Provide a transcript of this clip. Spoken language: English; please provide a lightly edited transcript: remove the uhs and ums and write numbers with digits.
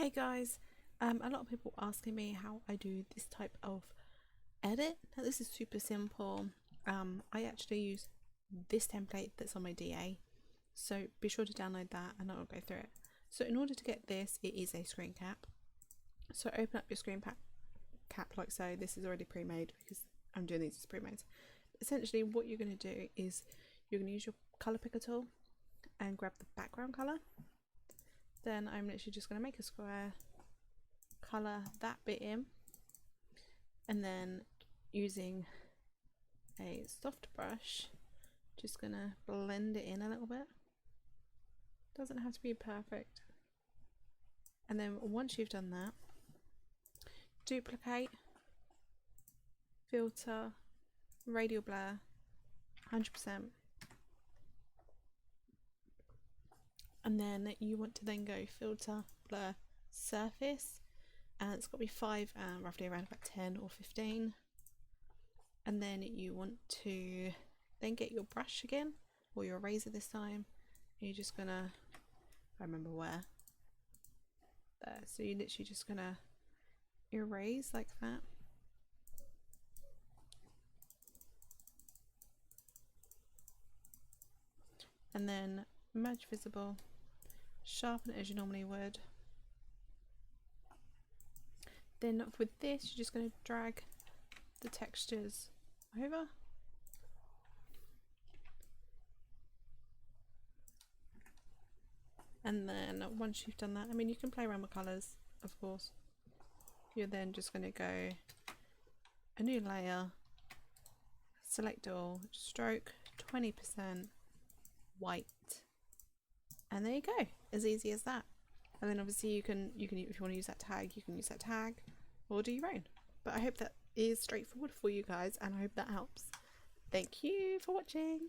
Hey guys, a lot of people asking me how I do this type of edit. Now this is super simple. I actually use this template that's on my DA, so be sure to download that and I'll go through it. So in order to get this, it is a screen cap. So open up your screen cap like so. This is already pre-made because I'm doing these as pre-made. Essentially what you're going to do is you're going to use your colour picker tool and grab the background colour. Then I'm literally just going to make a square, colour that bit in, and then using a soft brush just going to blend it in a little bit. Doesn't have to be perfect. And then once you've done that, duplicate, filter, radial blur, 100%. And then you want to then go filter, blur, surface, and it's got to be 5 and roughly around about 10 or 15. And then you want to then get your brush again, or your eraser this time. You're just gonna, I remember where, there. So you're literally just gonna erase like that. And then merge visible, sharpen it as you normally would. Then with this, you're just going to drag the textures over. And then once you've done that, I mean, you can play around with colours, of course. You're then just going to go a new layer, select all, stroke 20% white, and there you go, as easy as that. And then obviously you can if you want to use that tag, you can use that tag or do your own. But I hope that is straightforward for you guys and I hope that helps. Thank you for watching.